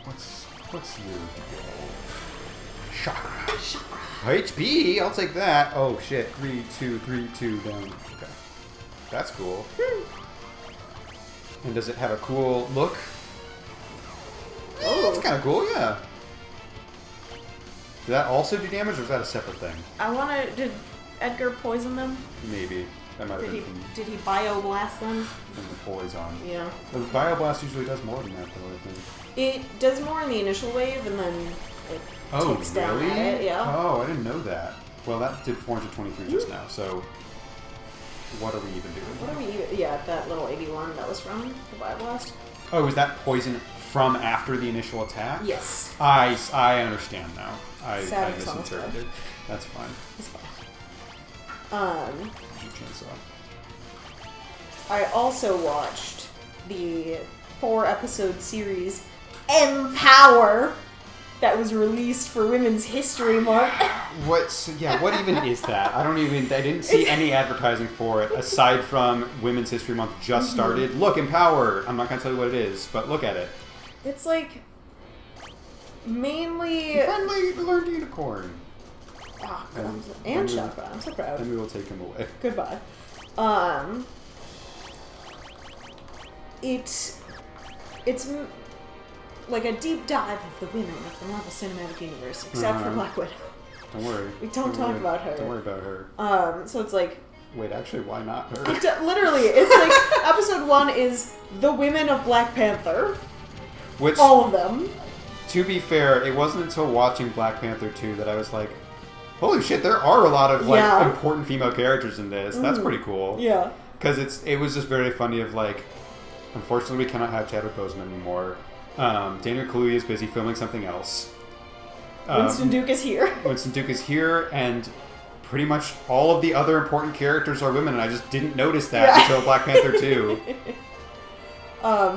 What's your deal? Chakra. HP, I'll take that. Oh shit, 3, 2, 3, 2 down. Okay. That's cool. And does it have a cool look? Oh, that's kind of cool, yeah. Did that also do damage, or was that a separate thing? Did Edgar poison them? Maybe. That might have been Did he bioblast them? From the poison. Yeah. The bioblast usually does more than that, though, I think. It does more in the initial wave, and then it takes down at it, yeah. Oh, I didn't know that. Well, that did 423 just now, so what are we even doing? Yeah, that little 81 that was from the bioblast. Oh, is that poison from after the initial attack? Yes. I understand now. I Savage misinterpreted. That's fine. It's fine. Chainsaw. I also watched the 4-episode series Empower that was released for Women's History Month. What even is that? I didn't see any advertising for it aside from Women's History Month just started. Look, Empower. I'm not going to tell you what it is, but look at it. It's like mainly friendly learned unicorn. Oh, and Chakra. I'm so proud. Then we will take him away. Goodbye. It's like a deep dive of the women of the Marvel Cinematic Universe, except for Black Widow. Don't worry. We don't talk about her. Don't worry about her. So it's like... Wait, actually, why not her? Literally, it's like episode 1 is the women of Black Panther. Which, all of them. To be fair, it wasn't until watching Black Panther 2 that I was like, holy shit, there are a lot of important female characters in this. That's pretty cool. Yeah. Because it was just very funny of like, unfortunately we cannot have Chadwick Boseman anymore. Daniel Kaluuya is busy filming something else. Winston Duke is here. Winston Duke is here, and pretty much all of the other important characters are women, and I just didn't notice that until Black Panther 2.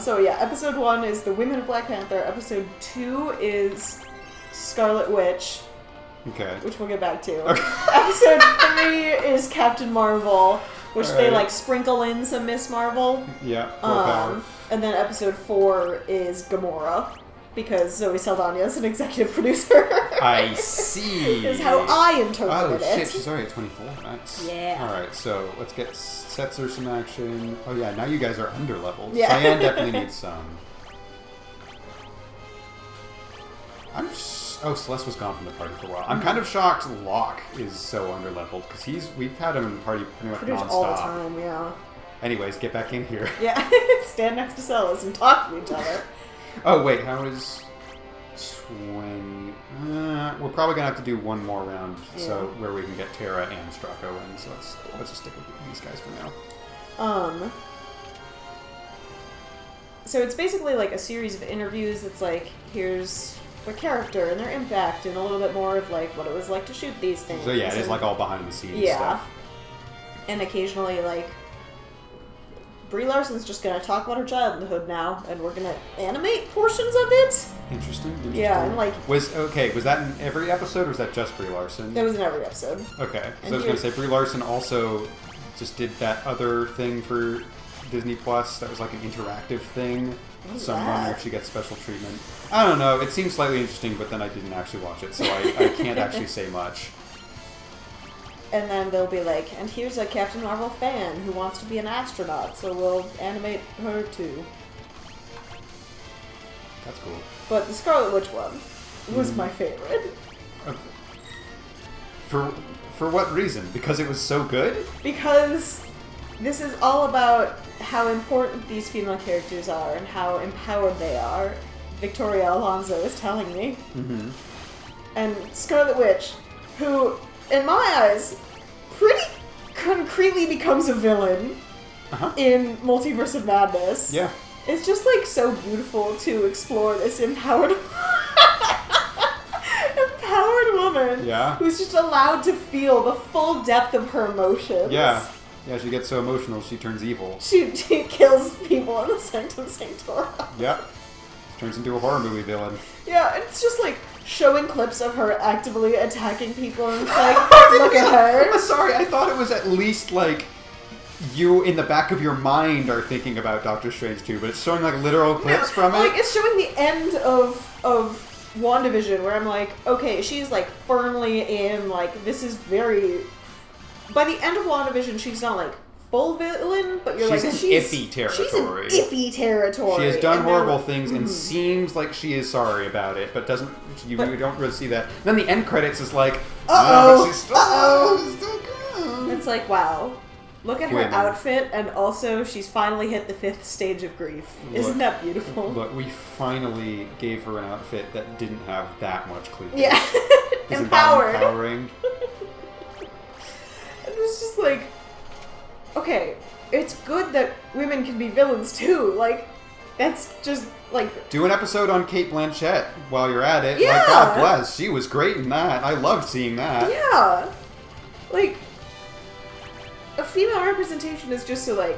So yeah, episode 1 is the women of Black Panther. Episode 2 is Scarlet Witch. Okay. Which we'll get back to. Okay. Episode 3 is Captain Marvel, which they like sprinkle in some Miss Marvel. Yeah. Power. And then episode 4 is Gamora, because Zoe Saldana is an executive producer. I see. Is how I interpreted it. Oh shit, she's already at 24. Nice. Yeah. Alright, so let's get Setzer some action. Oh yeah, now you guys are under-leveled. Yeah. Cyan definitely needs some. Celeste was gone from the party for a while. I'm kind of shocked Locke is so under-leveled, because we've had him in the party pretty much non-stop. all the time, yeah. Anyways, get back in here. Yeah, stand next to Celes and talk to each other. Oh wait, how is 20? We're probably gonna have to do one more round, so where we can get Terra and Stracco in. So let's just stick with these guys for now. So it's basically like a series of interviews. That's like, here's their character and their impact, and a little bit more of like what it was like to shoot these things. So yeah, it is like all behind the scenes stuff. And occasionally like Brie Larson's just gonna talk about her childhood now, and we're gonna animate portions of it. Interesting. Yeah, and like was that in every episode, or was that just Brie Larson? That was in every episode. Okay, so I was gonna say Brie Larson also just did that other thing for Disney Plus that was like an interactive thing. So I'm wondering if she gets special treatment. I don't know. It seems slightly interesting, but then I didn't actually watch it, so I can't actually say much. And then they'll be like, and here's a Captain Marvel fan who wants to be an astronaut, so we'll animate her too. That's cool. But the Scarlet Witch one was my favorite. For what reason? Because it was so good? Because this is all about how important these female characters are and how empowered they are. Victoria Alonso is telling me. Mm-hmm. And Scarlet Witch, who, in my eyes, pretty concretely becomes a villain in Multiverse of Madness. Yeah. It's just like so beautiful to explore this empowered woman who's just allowed to feel the full depth of her emotions. Yeah. Yeah, she gets so emotional, she turns evil. She kills people in the Sanctum Sanctorum. Yep. She turns into a horror movie villain. Yeah, it's just like showing clips of her actively attacking people, and it's like, look at her. Sorry, I thought it was at least like Yeah. in the back of your mind are thinking about Doctor Strange 2, but it's showing like literal clips from it. Like it's showing the end of WandaVision where I'm like, okay, she's like firmly in, like, this is very... By the end of WandaVision, she's not like full villain, but you're she's like, in she's iffy territory. She's in iffy territory. She has done and horrible then, things and seems like she is sorry about it, but doesn't. You don't really see that. And then the end credits is like, uh-oh, she's still good. It's like, wow. Look at her Women. outfit, and also she's finally hit the 5th stage of grief. Isn't that beautiful? Look, we finally gave her an outfit that didn't have that much cleavage. Yeah. Isn't that Empowered. empowering? It was just like, okay, it's good that women can be villains too. Like, that's just like... Do an episode on Cate Blanchett while you're at it. Yeah. Like, God bless, she was great in that. I loved seeing that. Yeah. Like, a female representation is just so, like,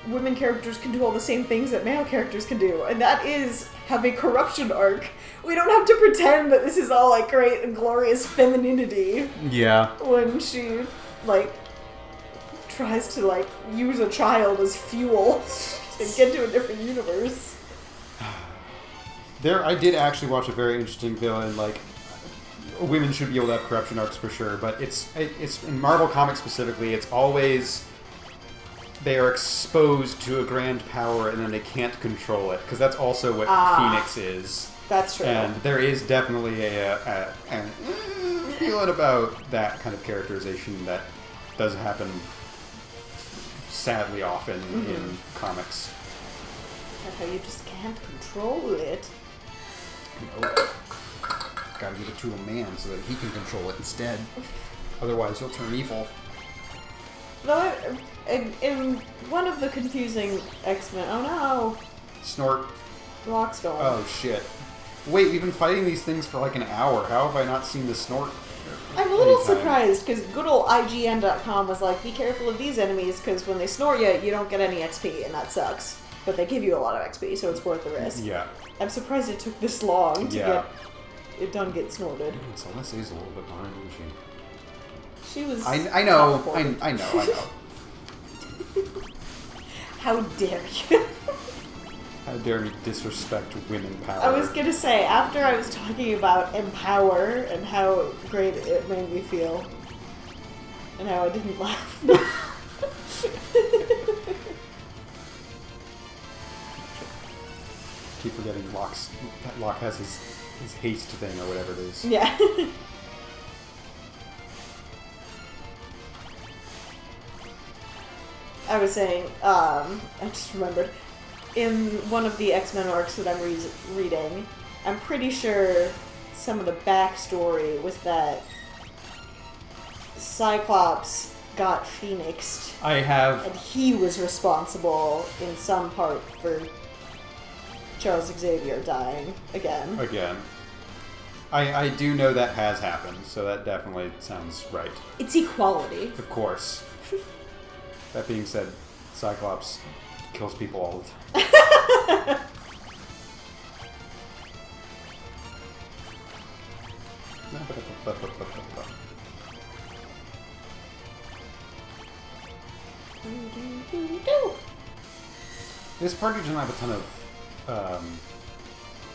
women characters can do all the same things that male characters can do, and that is have a corruption arc. We don't have to pretend that this is all, like, great and glorious femininity. Yeah. When she, like, tries to, like, use a child as fuel to get to a different universe. I did actually watch a very interesting villain, like, women should be able to have corruption arcs for sure, but it's in Marvel Comics specifically, it's always they are exposed to a grand power and then they can't control it, because that's also what Phoenix is. That's true. And there is definitely a feeling about that kind of characterization that does happen sadly often in comics. That's how you just can't control it. Nope. Gotta give it to a man so that he can control it instead. Otherwise, he'll turn evil. Though, in one of the confusing X-Men... Oh no! Snort. Locke Storm. Oh shit. Wait, we've been fighting these things for like an hour. How have I not seen the snort? I'm a little anytime? surprised, because good old IGN.com was like, be careful of these enemies, because when they snort you, you don't get any XP, and that sucks. But they give you a lot of XP, so it's worth the risk. Yeah. I'm surprised it took this long to Yeah. get it done get snorted. Celes is a little bit behind, isn't she? She was... I know. top-reported. I know. How dare you? How dare me disrespect women power? I was gonna say, after I was talking about Empower and how great it made me feel, and how I didn't laugh. Keep forgetting Locke has his haste thing or whatever it is. Yeah. I was saying, I just remembered, in one of the X-Men arcs that I'm reading, I'm pretty sure some of the backstory was that Cyclops got Phoenixed, I have... and he was responsible in some part for Charles Xavier dying again. I do know that has happened, so that definitely sounds right. It's equality. Of course. That being said, Cyclops kills people all the time. This party doesn't have a ton of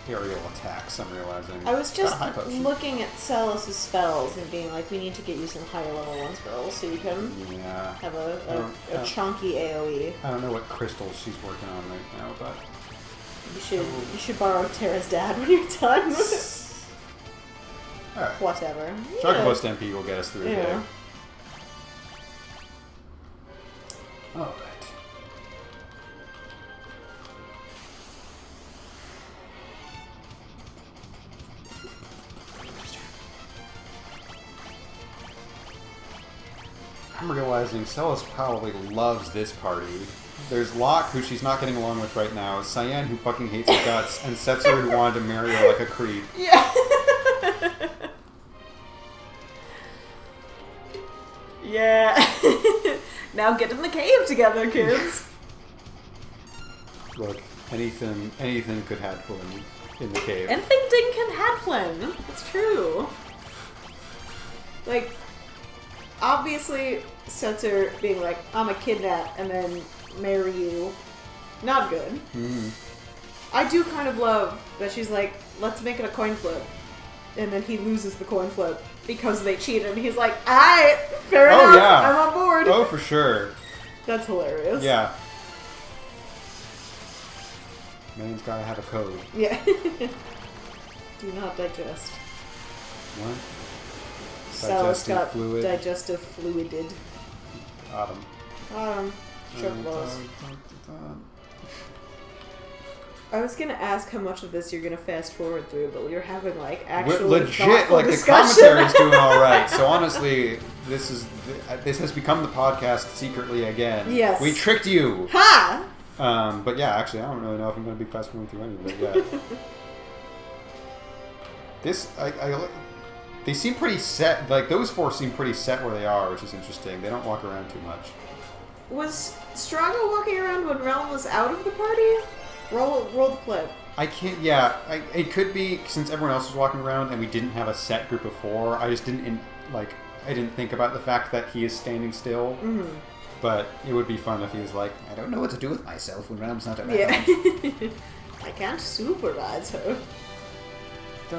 aerial attacks, I'm realizing. I was just Got a high potion. looking at Celes' spells and being like, we need to get you some higher level ones, girl, so you can Yeah. have a chunky AoE. I don't know what crystals she's working on right now, but... You should borrow Terra's dad when you're done. Alright. Whatever. Chocobo Stampede will get us through the day. Yeah. Alright. I'm realizing Celes probably loves this party. There's Locke, who she's not getting along with right now, Cyan, who fucking hates her guts, and Setzer, who wanted to marry her like a creep. Yeah. Yeah. Now get in the cave together, kids. Look, anything could happen in the cave. Anything can happen. It's true. Like, obviously, Setzer being like, I'm a kidnap and then marry you. Not good. Mm. I do kind of love that she's like, let's make it a coin flip. And then he loses the coin flip because they cheated. And he's like, alright, fair enough, yeah. I'm on board. Oh, for sure. That's hilarious. Yeah. Man's gotta have a code. Yeah. Do not digest. What? Celes Digestive got fluid. digestive fluided. Autumn. Triple I was gonna ask how much of this you're gonna fast forward through, but you're having like actual legit, like discussion. the commentary's doing all right. So honestly, this has become the podcast secretly again. Yes, we tricked you. Ha! But yeah, actually, I don't really know if I'm gonna be fast forwarding through any of it yet. They seem pretty set. Like those four seem pretty set where they are, which is interesting. They don't walk around too much. Was Strago walking around when Realm was out of the party? Roll the clip. I can't. Yeah, it could be since everyone else was walking around and we didn't have a set group of four. I just didn't I didn't think about the fact that he is standing still. Mm-hmm. But it would be fun if he was like, I don't know what to do with myself when Realm's not around. Yeah. I can't supervise her. Why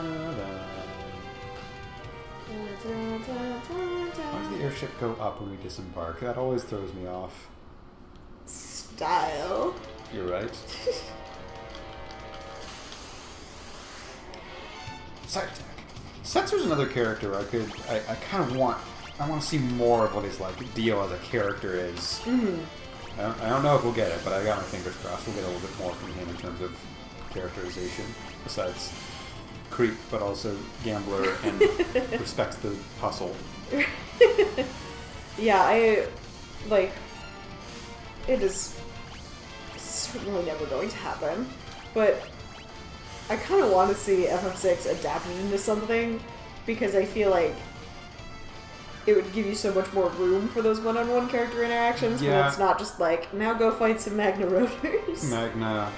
does the airship go up when we disembark? That always throws me off. Style. You're right. Side attack. Setzer's another character I kind of want to see more of what his deal as a character is. Mm-hmm. I don't know if we'll get it, but I got my fingers crossed. We'll get a little bit more from him in terms of characterization. Besides creep, but also gambler and respects the hustle. Yeah, it is certainly never going to happen, but I kind of want to see FF6 adapted into something because I feel like it would give you so much more room for those one-on-one character interactions where it's not just like, now go fight some Magna Rotors. Magna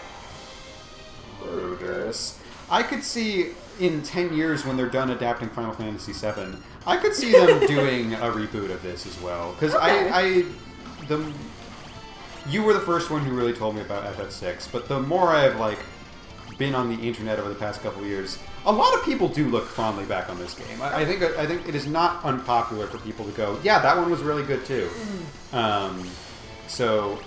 Rotors. I could see in 10 years when they're done adapting Final Fantasy VII, I could see them doing a reboot of this as well. Because you were the first one who really told me about FF6, but the more I've been on the internet over the past couple of years, a lot of people do look fondly back on this game. I think it is not unpopular for people to go, yeah, that one was really good too. So,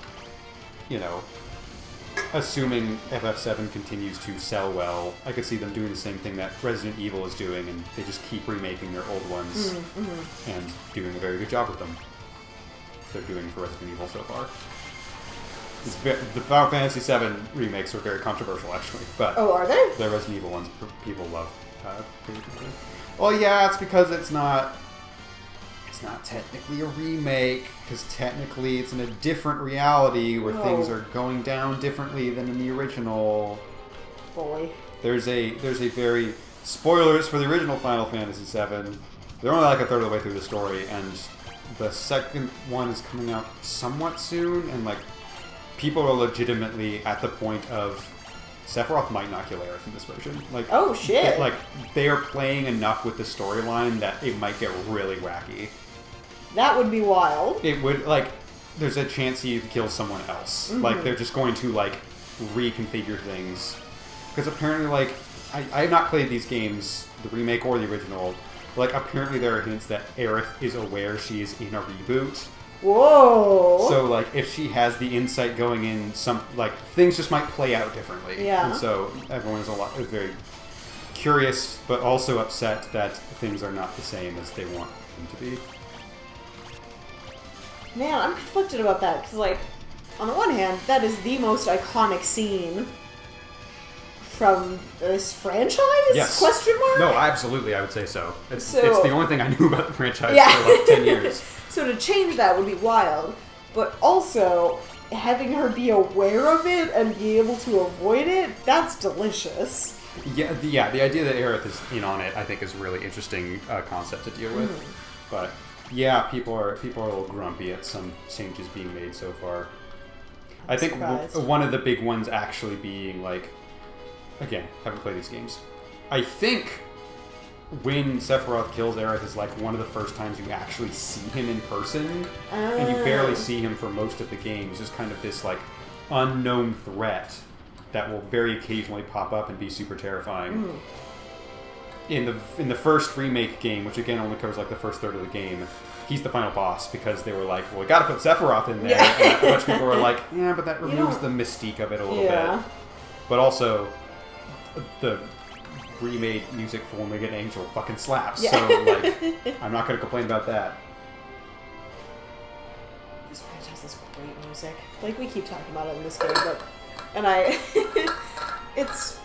assuming FF7 continues to sell well, I could see them doing the same thing that Resident Evil is doing, and they just keep remaking their old ones and doing a very good job with them. They're doing for Resident Evil so far. The Final Fantasy VII remakes are very controversial, actually. But are they? The Resident Evil ones people love. Well, yeah, it's because it's not technically a remake, because technically it's in a different reality where things are going down differently than in the original. Boy. There's a very spoilers for the original Final Fantasy VII. They're only a third of the way through the story, and the second one is coming out somewhat soon, and people are legitimately at the point of Sephiroth might not kill Aerith in this version. Oh shit! They are playing enough with the storyline that it might get really wacky. That would be wild. It would there's a chance he kills someone else. Mm-hmm. They're just going to reconfigure things because apparently I have not played these games, the remake or the original. Apparently there are hints that Aerith is aware she is in a reboot. Whoa! So, if she has the insight going in, things just might play out differently. Yeah. And so, everyone is very curious, but also upset that things are not the same as they want them to be. Man, I'm conflicted about that, because, on the one hand, that is the most iconic scene from this franchise? Yes. Question mark? No, absolutely, I would say so. It's the only thing I knew about the franchise for 10 years. So to change that would be wild, but also having her be aware of it and be able to avoid it, that's delicious. Yeah, the idea that Aerith is in on it, I think, is a really interesting concept to deal with. But yeah, people are a little grumpy at some changes being made so far. I think one of the big ones actually being again, haven't played these games. I think when Sephiroth kills Aerith is like one of the first times you actually see him in person, and you barely see him for most of the game. He's just kind of this like unknown threat that will very occasionally pop up and be super terrifying. In the first remake game, which again only covers like the first third of the game, he's the final boss because they were like, well, we gotta put Sephiroth in there. And a bunch of people were like, yeah, but that removes the mystique of it a little bit. But also, the remade music for Omega Angel fucking slaps. So, like, I'm not gonna complain about that. This franchise has great music. Like, we keep talking about it in this game, but... And it's...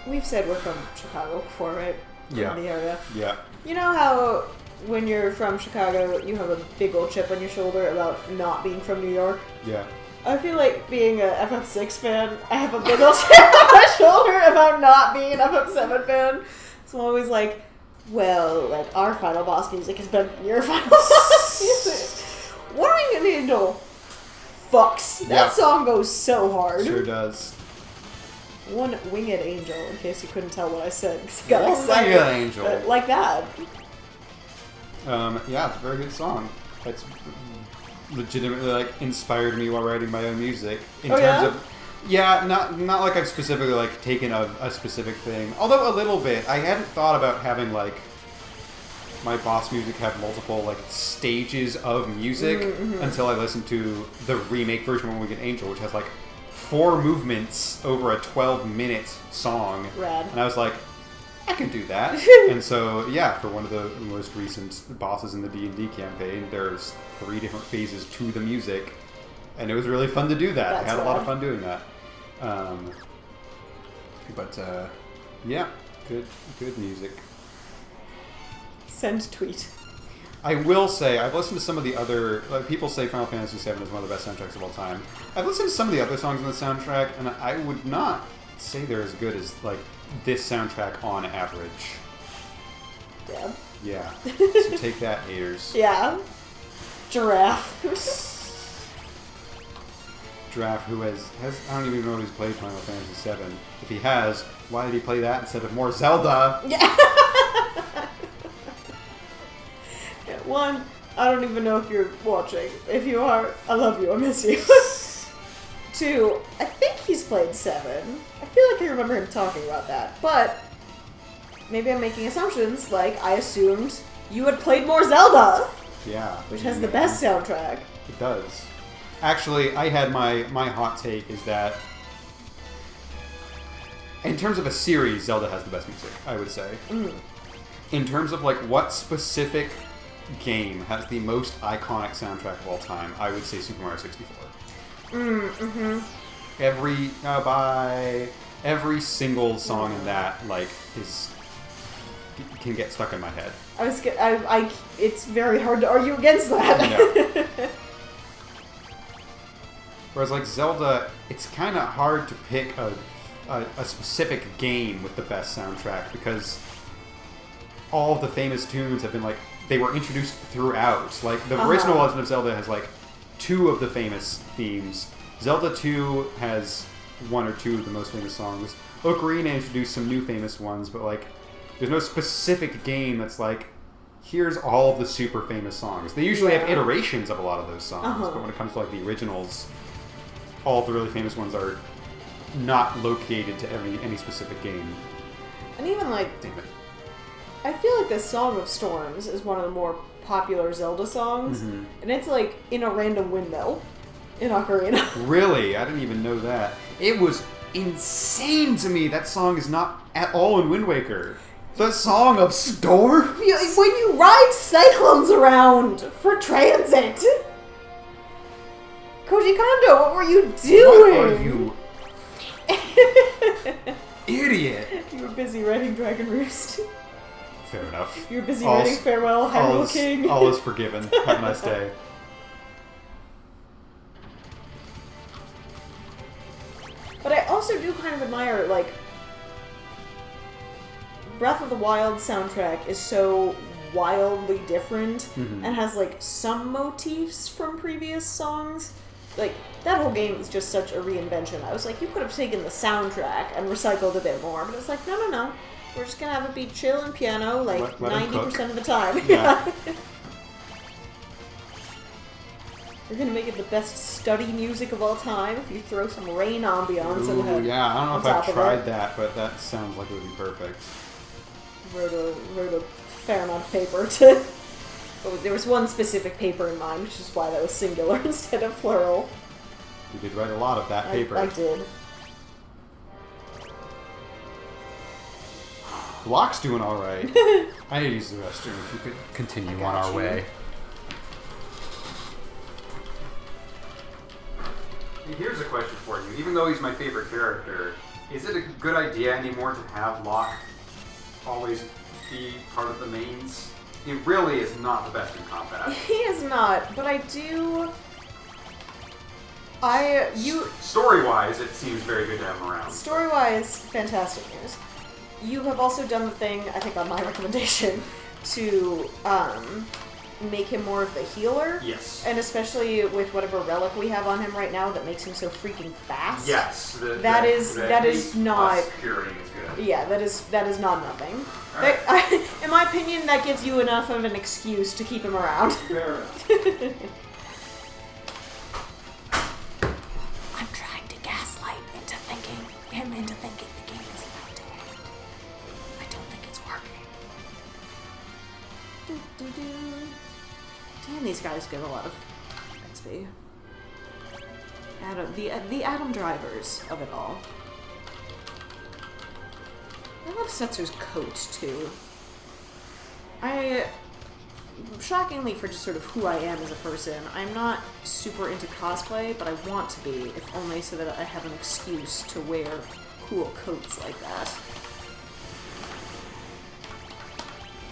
We've said we're from Chicago before, right? Yeah. In the area. Yeah. You know how when you're from Chicago, you have a big old chip on your shoulder about not being from New York? Yeah. I feel like being a FF6 fan, I have a big old chip on my shoulder about not being an FF7 fan. So I'm always like, well, like, our final boss music has been your final boss music. Warring an Angel fucks. That song goes so hard. Sure does. One Winged Angel, in case you couldn't tell what I said, because I got One excited. Winged Angel. Like that. Yeah, it's a very good song. It's legitimately like inspired me while writing my own music. In terms of not like I've specifically like taken a specific thing. Although a little bit. I hadn't thought about having like my boss music have multiple like stages of music until I listened to the remake version of Winged Angel, which has like 4 movements over a 12-minute song. Rad. And I was like, I can do that. And so, yeah, for one of the most recent bosses in the D&D campaign, there's 3 different phases to the music. And it was really fun to do that. I had a lot of fun doing that. Yeah, good music. Send tweet. I will say, I've listened to some of the other... Like, people say Final Fantasy VII is one of the best soundtracks of all time. I've listened to some of the other songs on the soundtrack, and I would not say they're as good as, like, this soundtrack on average. Damn. Yeah. So take that, haters. Yeah. Giraffe. Giraffe, who has... I don't even know if he's played Final Fantasy VII. If he has, why did he play that instead of more Zelda? Yeah. One, I don't even know if you're watching. If you are, I love you. I miss you. 2, I think he's played 7. I feel like I remember him talking about that. But maybe I'm making assumptions. Like, I assumed you had played more Zelda. Yeah. Which has the best soundtrack. It does. Actually, I had my hot take is that in terms of a series, Zelda has the best music, I would say. In terms of like what specific game has the most iconic soundtrack of all time, I would say Super Mario 64. Every single song in that like can get stuck in my head. It's very hard to argue against that. Yeah. Whereas like Zelda, it's kind of hard to pick a specific game with the best soundtrack because all of the famous tunes have been like they were introduced throughout. Like the original Legend of Zelda has like 2 of the famous themes. Zelda 2 has 1 or 2 of the most famous songs. Ocarina introduced some new famous ones, but like there's no specific game that's like here's all of the super famous songs. They usually have iterations of a lot of those songs, but when it comes to like the originals, all the really famous ones are not located to any specific game. And even like, damn it. I feel like the Song of Storms is one of the more popular Zelda songs, and it's like in a random windmill in Ocarina. Really? I didn't even know that. It was insane to me. That song is not at all in Wind Waker. The Song of Storms? When you ride cyclones around for transit! Koji Kondo, what were you doing? What are you... idiot! You were busy writing Dragon Roost. Fair enough. You were busy writing Farewell, Hyrule King. All is forgiven. Have a nice day. But I also do kind of admire, like, Breath of the Wild soundtrack is so wildly different and has, like, some motifs from previous songs. Like, that whole game is just such a reinvention. I was like, you could have taken the soundtrack and recycled a bit more, but it's like, no. We're just gonna have it be chill and piano like Let 90% of the time. Yeah. We're gonna make it the best study music of all time if you throw some rain ambiance in Ooh, it. yeah, I don't know on if top I've of tried it. that, but that sounds like it would be perfect. Wrote a fair amount of paper to... Oh, there was one specific paper in mind, which is why that was singular instead of plural. You did write a lot of that paper. I did. Locke's doing alright. I need to use the restroom if you could continue on our way. Here's a question for you. Even though he's my favorite character, is it a good idea anymore to have Locke always be part of the mains? He really is not the best in combat. He is not, but I do... Story-wise, it seems very good to have him around. Story-wise, fantastic news. You have also done the thing, I think on my recommendation, to make him more of the healer. Yes. And especially with whatever relic we have on him right now that makes him so freaking fast. Yes. That is not... Curing is good. Yeah, that is not nothing. Right. In my opinion, that gives you enough of an excuse to keep him around. Fair enough. I'm trying to gaslight him into thinking the game is about to end. I don't think it's working. Damn, these guys give a lot of XP. The Atom drivers of it all. I love Setzer's coat, too. Shockingly for just sort of who I am as a person, I'm not super into cosplay, but I want to be, if only so that I have an excuse to wear cool coats like that.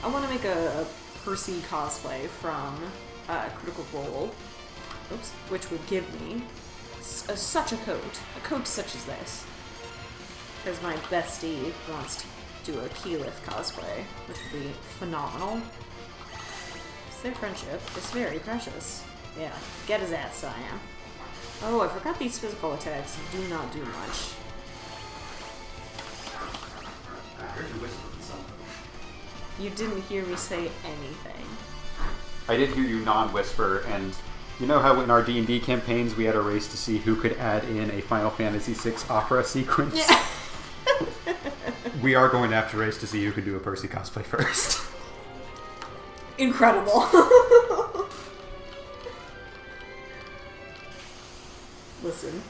I want to make a Percy cosplay from Critical Role, which would give me such a coat such as this. Because my bestie wants to do a Keyleth cosplay, which would be phenomenal. Because their friendship is very precious. Yeah, get his ass, Cyan. Oh, I forgot these physical attacks do not do much. I heard you whispering something. You didn't hear me say anything. I did hear you non-whisper, and you know how in our D&D campaigns we had a race to see who could add in a Final Fantasy VI opera sequence? Yeah. We are going to have to race to see who can do a Percy cosplay first. Incredible. Listen.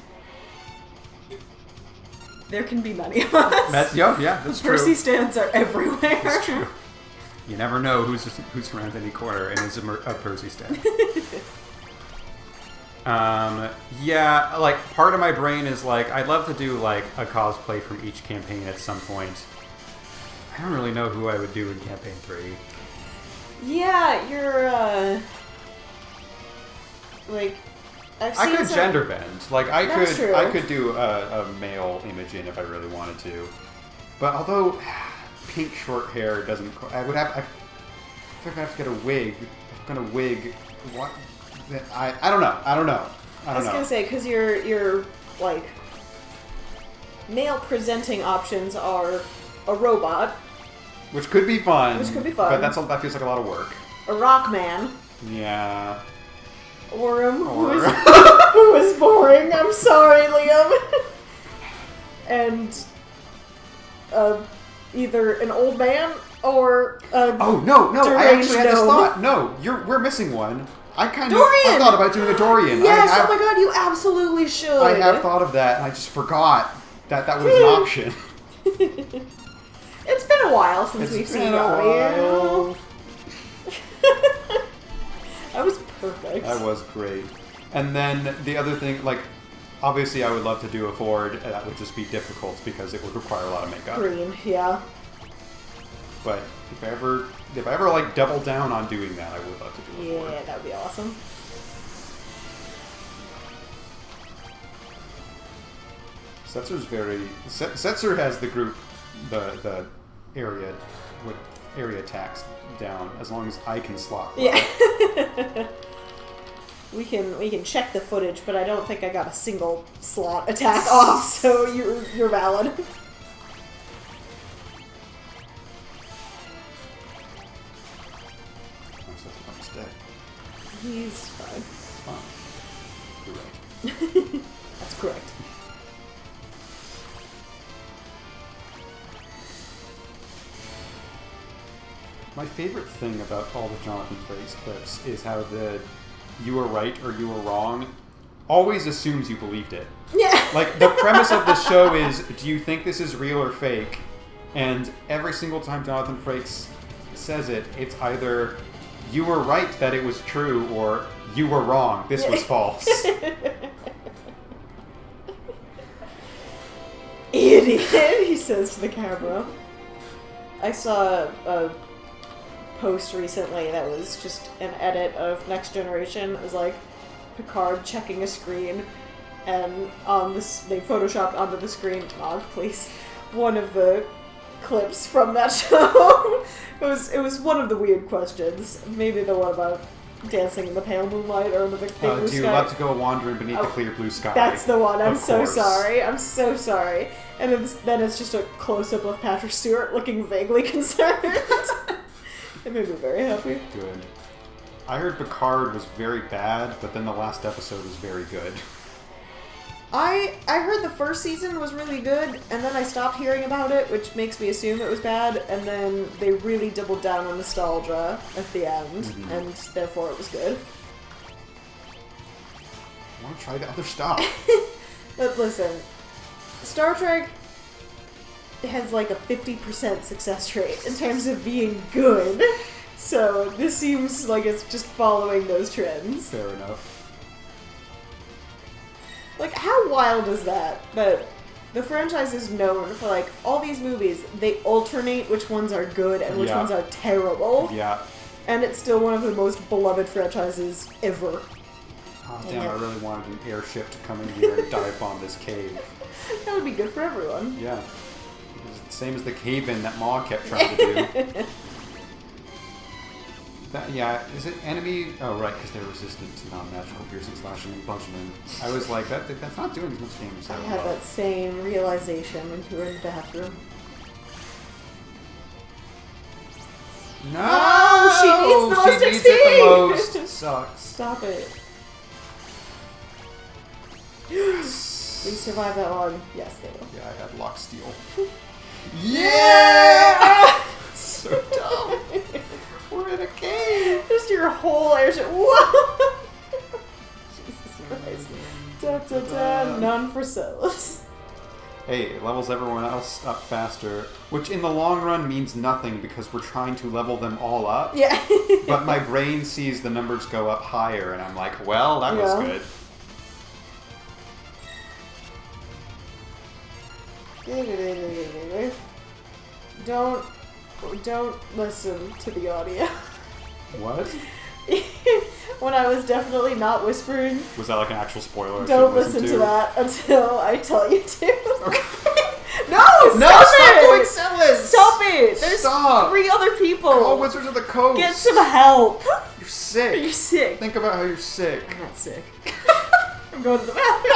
There can be many of us. Yeah, that's true. Percy stands are everywhere. That's true. You never know who's around any corner and is a Percy stand. Yeah, like, part of my brain is like, I'd love to do, like, a cosplay from each campaign at some point. I don't really know who I would do in Campaign 3. Yeah, you're, like, I've seen I could some... gender bend. Like, That's true. I could do a male Imogen if I really wanted to. But although pink short hair doesn't... I would have... I think I have to get a wig. If I'm gonna wig... What... I don't know. I was gonna say, because your like male presenting options are a robot, which could be fun. But that feels like a lot of work. a rock man, Yeah. or who is boring. I'm sorry, Liam. And either an old man or a Oh no! I actually had this gnome. thought. No, we're missing one. I Dorian! thought about doing a Dorian. Yes, oh my god, you absolutely should. I have thought of that, and I just forgot that was an option. It's been a while since we've seen Dorian. That was perfect. That was great. And then the other thing, like, obviously I would love to do a Ford, and that would just be difficult because it would require a lot of makeup. Green, yeah. But if I ever like double down on doing that, I would love to do a Ford. Yeah, that would be awesome. Setzer has the group, the area with area attacks down as long as I can slot. Well. Yeah. We can check the footage, but I don't think I got a single slot attack off, so you're valid. He's fine. Fine. You're right. That's correct. My favorite thing about all the Jonathan Frakes clips is how the "you were right" or "you were wrong" always assumes you believed it. Yeah. Like, the premise of the show is, do you think this is real or fake? And every single time Jonathan Frakes says it, it's either you were right that it was true or you were wrong, this was false. Idiot, he says to the camera. I saw a post recently that was just an edit of Next Generation. It was like Picard checking a screen, and on this they photoshopped onto the screen, Mog, please, one of the clips from that show. It was one of the weird questions. Maybe the one about dancing in the pale moonlight or in the big blue do you sky. love to go wandering beneath the clear blue sky? That's the one. I'm Of so course. sorry. I'm so sorry. And then it's just a close-up of Patrick Stewart looking vaguely concerned. It made me very happy. Good. I heard Picard was very bad, but then the last episode was very good. I heard the first season was really good, and then I stopped hearing about it, which makes me assume it was bad, and then they really doubled down on nostalgia at the end, and therefore it was good. I want to try the other stuff. But listen, Star Trek has like a 50% success rate in terms of being good, so this seems like it's just following those trends. Fair enough. Like, how wild is that? That the franchise is known for, like, all these movies, they alternate which ones are good and which ones are terrible. Yeah. And it's still one of the most beloved franchises ever. Oh, damn, I really wanted an airship to come in here and dive bomb this cave. That would be good for everyone. Yeah. It was the same as the cave-in that Maw kept trying to do. Yeah, is it enemy? Oh, right, because they're resistant to non-magical piercing, slashing, and punching in. I was like, that's not doing as much damage as I I would had love. that same realization when you were in the bathroom. No! Oh, she needs the most She needs it the XP! most. It sucks. Stop it. Please survive that one. Yes, they will. Yeah, I had Locke steal. Yeah! So dumb. We're in a cave. Just your whole airship. Whoa! Jesus Christ. Da, da, da. None for Celes. Hey, it levels everyone else up faster, which in the long run means nothing because we're trying to level them all up. Yeah. But my brain sees the numbers go up higher, and I'm like, well, that was good. Don't listen to the audio. What? When I was definitely not whispering, Was that like an actual spoiler? I don't shouldn't listen to that until I tell you to. Okay. No, stop doing Celes! Stop it! There's Stop! 3 other people! Call Wizards of the Coast! Get some help! You're sick! You're sick. Think about how you're sick. I'm not sick. I'm going to the bathroom.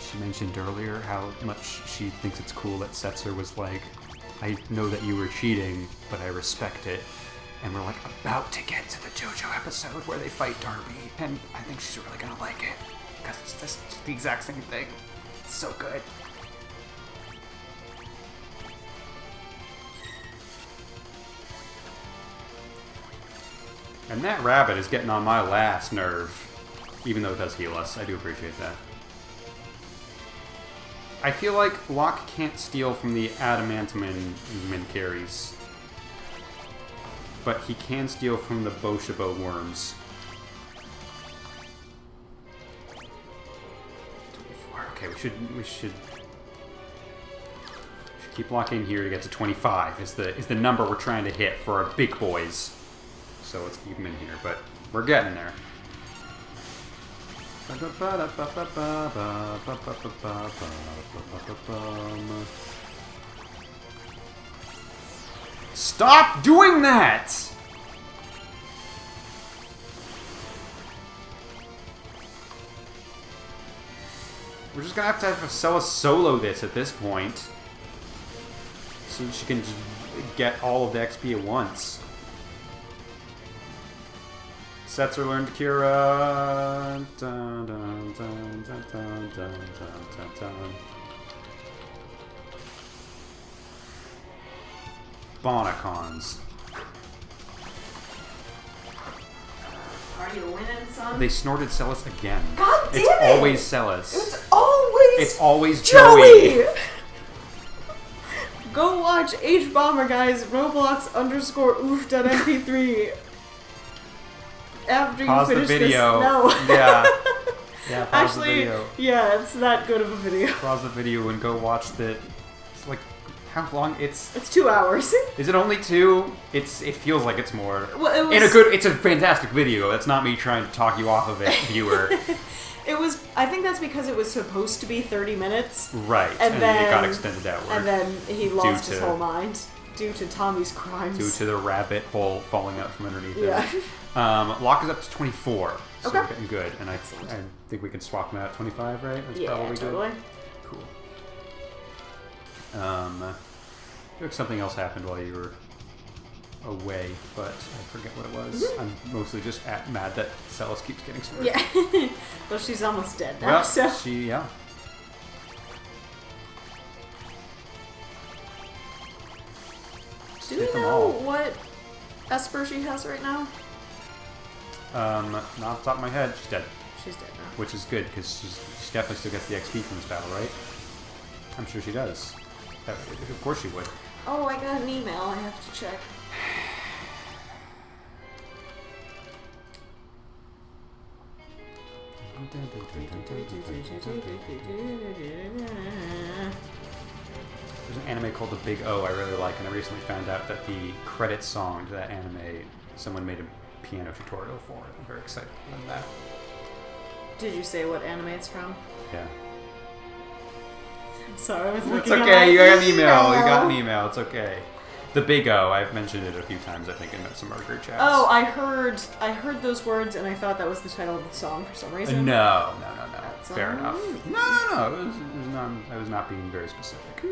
She mentioned earlier how much she thinks it's cool that Setzer was like, I know that you were cheating, but I respect it. And we're like about to get to the JoJo episode where they fight Darby, and I think she's really gonna like it. Because it's just the exact same thing. It's so good. And that rabbit is getting on my last nerve. Even though it does heal us, I do appreciate that. I feel like Locke can't steal from the adamantium carries, but he can steal from the Boshabo worms. 24. Okay, we should keep Locke in here to get to 25. Is the number we're trying to hit for our big boys. So let's keep him in here, but we're getting there. Stop doing that! We're just gonna have to have Celes solo this at this point. So she can just get all of the XP at once. Setzer learned Kira. Dun, dun, dun, dun, dun, dun, dun, dun. Bonacons. Are you winning, son? They snorted Celes again. God damn it's it! Always Celes. It's always Joey. Go watch H-Bomber Guys Roblox_oof.mp3 after Pause you finish the video. this. No. Yeah. Yeah, pause Actually, the video. yeah, it's that good of a video. Pause the video and go watch the... It's like... How long? It's 2 hours. Is it only 2? It feels like it's more. Well, it was, In a good... It's a fantastic video. That's not me trying to talk you off of it, viewer. It was... I think that's because it was supposed to be 30 minutes. Right. And then it got extended outward. And then he lost his whole mind. Due to Tommy's crimes. Due to the rabbit hole falling out from underneath yeah. him. Locke is up to 24. So okay. we're getting good. And I think we can swap him out at 25, right? That's probably totally. Good. Cool. I feel like something else happened while you were away, but I forget what it was. Mm-hmm. I'm mostly just mad that Celes keeps getting snorted. Yeah. Well, she's almost dead now, well, so... yeah. Do we know what Esper she has right now? Not off the top of my head, she's dead. She's dead now. Which is good, because she definitely still gets the XP from this battle, right? I'm sure she does. Of course she would. Oh, I got an email I have to check. There's an anime called The Big O I really like, and I recently found out that the credit song to that anime, someone made a piano tutorial for it. I'm very excited about that. Did you say what anime it's from? Yeah. I'm sorry, I was looking It's at okay, my you got an email. email. You got an email, it's okay. The Big O, I've mentioned it a few times, I think, in some of our group chats. Oh, I heard those words, and I thought that was the title of the song for some reason. No. That's Fair enough. No. It was not, I was not being very specific.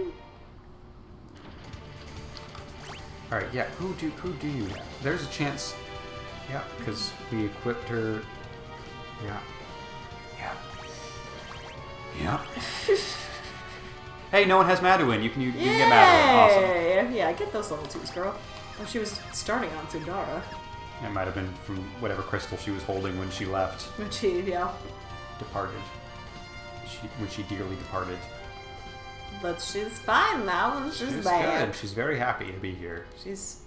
All right, yeah. Who do you have? There's a chance. Yeah, because we equipped her. Yeah. Hey, no one has Madeline. You can get Madeline. Awesome. Yeah, I get those level 2s, girl. Oh, she was starting on Sundara. It might have been from whatever crystal she was holding when she left. When she, Departed. When she dearly departed. But she's fine now, and she's bad. Good. She's very happy to be here. She's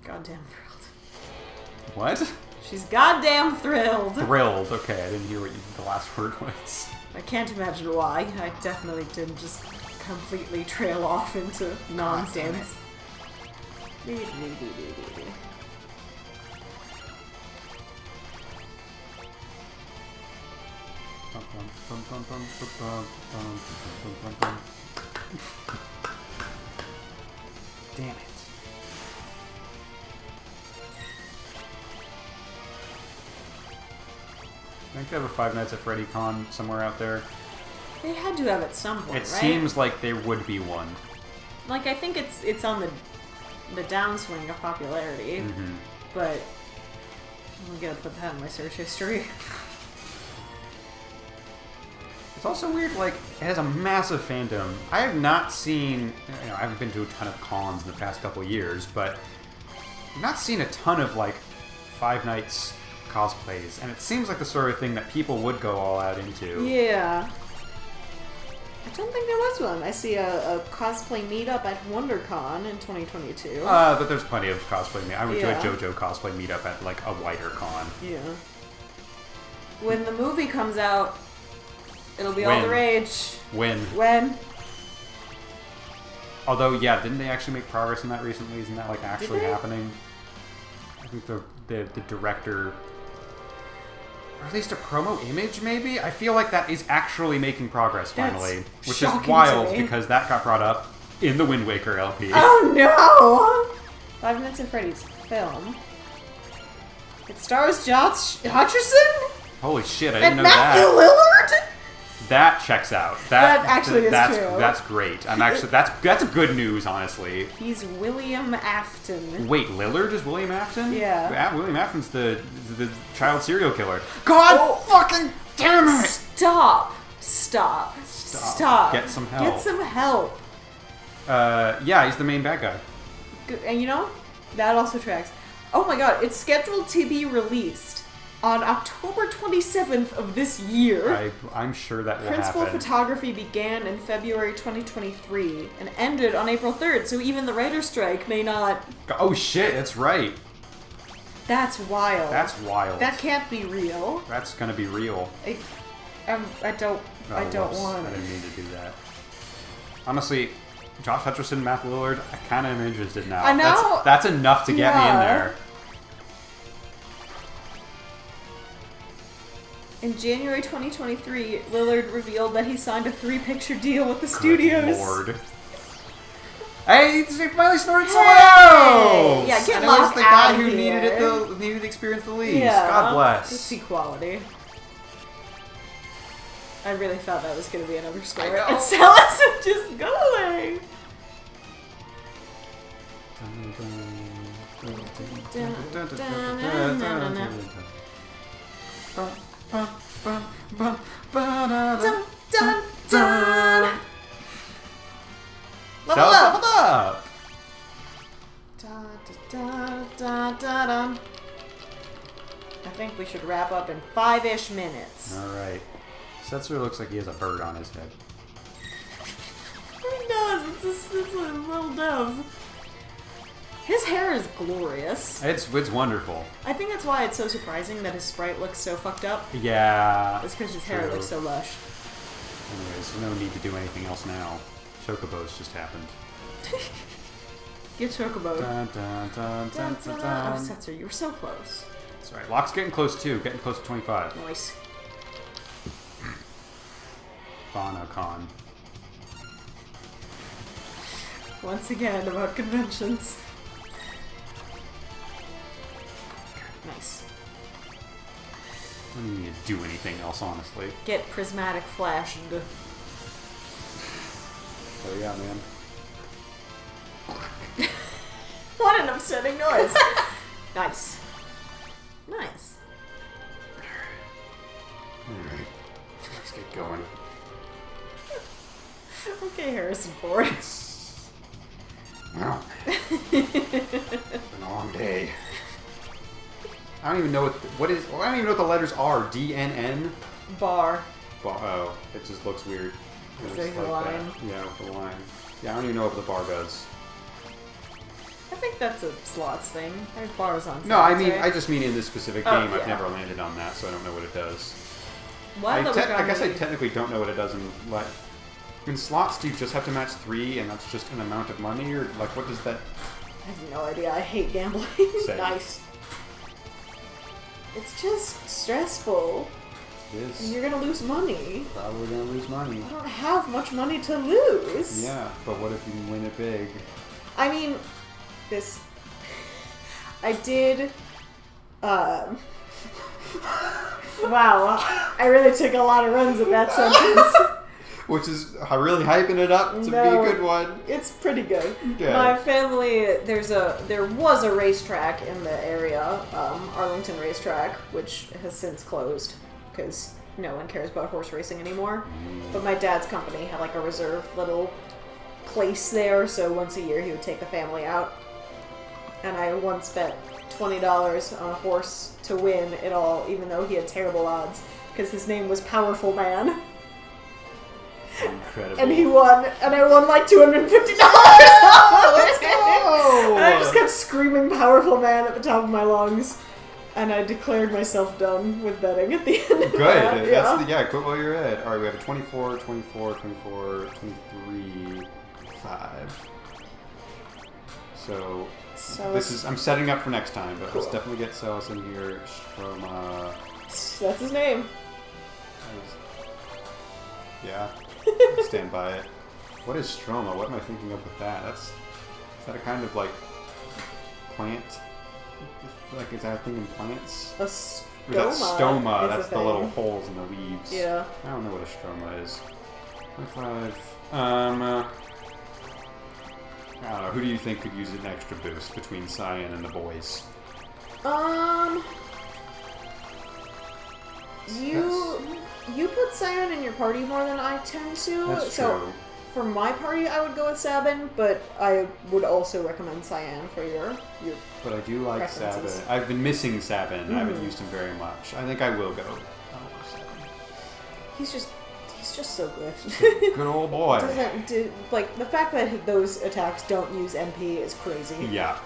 goddamn thrilled. What? She's goddamn thrilled. Thrilled. Okay, I didn't hear what the last word was. I can't imagine why. I definitely didn't just completely trail off into nonsense. Damn it. I think they have a Five Nights at Freddy con somewhere out there. They had to have at some point, It right? seems like there would be one. Like, I think it's on the downswing of popularity, but I'm gonna put that in my search history. It's also weird, like, it has a massive fandom. I have not seen, I haven't been to a ton of cons in the past couple of years, but I've not seen a ton of, like, Five Nights cosplays, and it seems like the sort of thing that people would go all out into. Yeah. I don't think there was one. I see a cosplay meetup at WonderCon in 2022. But there's plenty of cosplay. I went to a Yeah. JoJo cosplay meetup at, like, a wider con. Yeah. When the movie comes out, it'll be all the rage. When? Although, yeah, didn't they actually make progress in that recently? Isn't that, like, actually happening? I think the director released a promo image, maybe? I feel like that is actually making progress, finally. That's which is shocking wild, to me. because that got brought up in the Wind Waker LP. Oh no! 5 Nights at Freddy's film. It stars Josh Hutcherson? Holy shit, I didn't And know Matthew that. Lillard? That checks out. That actually is that's, true. That's great. I'm actually that's good news, honestly. He's William Afton. Wait, Lillard is William Afton? Yeah. William Afton's the child serial killer. God fucking damn it! Stop. Get some help. Get some help. Yeah, he's the main bad guy. And you know, that also tracks. Oh my god, it's scheduled to be released on October 27th of this year. I'm sure that will Principal happen. photography began in February 2023 and ended on April 3rd, so even the writer's strike may not... Oh shit, that's right. That's wild. That's wild. That can't be real. That's gonna be real. I don't want I didn't mean to do that. Honestly, Josh Hutcherson, Matt Lillard, I kind of am interested now. I know. That's enough to get me in there. In January 2023, Lillard revealed that he signed a 3-picture deal with the studios. Good Lord. Hey, he finally snorted someone else! Yeah, get and it Locke was the guy out who here. needed the experience the least. Yeah. God bless. It's equality. I really thought that was going to be another story. I know. And Celes is just going. Dun, dun, dun. Level up. up! Da, da, da, da, da. I think we should wrap up in 5-ish minutes. Alright. Setzer looks like he has a bird on his head. He does. It's a little dove. His hair is glorious. It's wonderful. I think that's why it's so surprising that his sprite looks so fucked up. Yeah. It's because his hair looks so lush. Anyways, no need to do anything else now. Chocobos just happened. Get Chocobo. Dun, dun, dun, dun, dun, dun. Oh, Setzer, you were so close. That's right. Locke's getting close too. Getting close to 25. Nice. Bonacon. Once again, about conventions. Nice. I don't need to do anything else, honestly. Get prismatic flashed. So yeah, man. What an upsetting noise. Nice. Nice. Alright. Let's get going. Okay, Harrison Ford. Well, it's been a long day. I don't even know what is. Well, I don't even know what the letters are. DNN. Bar. Oh, it just looks weird. Is It there looks the like line? that. Yeah, with the line. Yeah, I don't even know what the bar does. I think that's a slots thing. There's bars on. No, I slots, mean, right? I just mean in this specific Oh, game, I've yeah. never landed on that, so I don't know what it does. Why I guess I technically technically don't know what it does in like. In slots, do you just have to match 3, and that's just an amount of money, or like what does that? I have no idea. I hate gambling. Same. Nice. It's just stressful. It And is you're gonna lose money. probably gonna lose money. I don't have much money to lose. Yeah, but what if you win it big? I mean, this... I did... Wow, I really took a lot of runs at that sentence. Which is really hyping it up to be No. a good one. It's pretty good. Okay. My family, there was a racetrack in the area, Arlington Racetrack, which has since closed because no one cares about horse racing anymore. But my dad's company had like a reserved little place there, so once a year he would take the family out. And I once bet $20 on a horse to win it all, even though he had terrible odds, because his name was Powerful Man. Incredible. And he won, and I won like $250. Let's go! And I just kept screaming "Powerful Man" at the top of my lungs, and I declared myself done with betting at the end. Of Good. that. That's quit while you're ahead. All right, we have a 24, 24, 24, 23, 5. So this is I'm setting up for next time, but let's definitely get Celes in here. Stroma. That's his name. Yeah. Stand by it. What is stroma? What am I thinking of with that? Is that a kind of like plant? Like is that a thing in plants? That stoma, is that's a the thing. little holes in the leaves. Yeah. I don't know what a stroma is. 25. I don't know. Who do you think could use an extra boost between Cyan and the boys? You put Cyan in your party more than I tend to. That's so true. for my party, I would go with Sabin, but I would also recommend Cyan for your. But I do like preferences. Sabin. I've been missing Sabin. I haven't used him very much. I think I will go. I'll go Sabin. He's just so good. Good old boy. Like the fact that those attacks don't use MP is crazy. Yeah.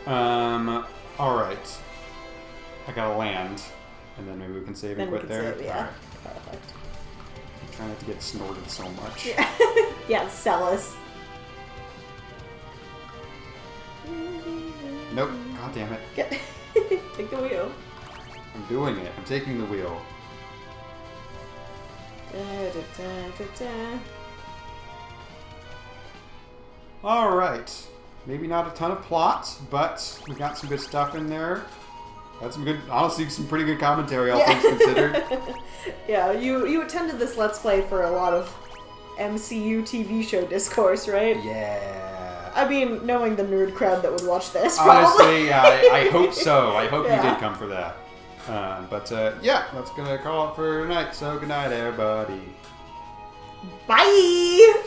All right. I gotta land, and then maybe we can save and quit there. Yeah. All right. Perfect. I'm trying not to get snorted so much. Yeah. Yeah, Celes. Nope. God damn it. Take the wheel. I'm doing it. I'm taking the wheel. All right. Maybe not a ton of plot, but we got some good stuff in there. That's some good, honestly, some pretty good commentary, all things considered. Yeah, you attended this Let's Play for a lot of MCU TV show discourse, right? Yeah. I mean, knowing the nerd crowd that would watch this, Honestly, I hope so. I hope Yeah. you did come for that. But yeah, that's gonna call it for tonight. So good night, everybody. Bye!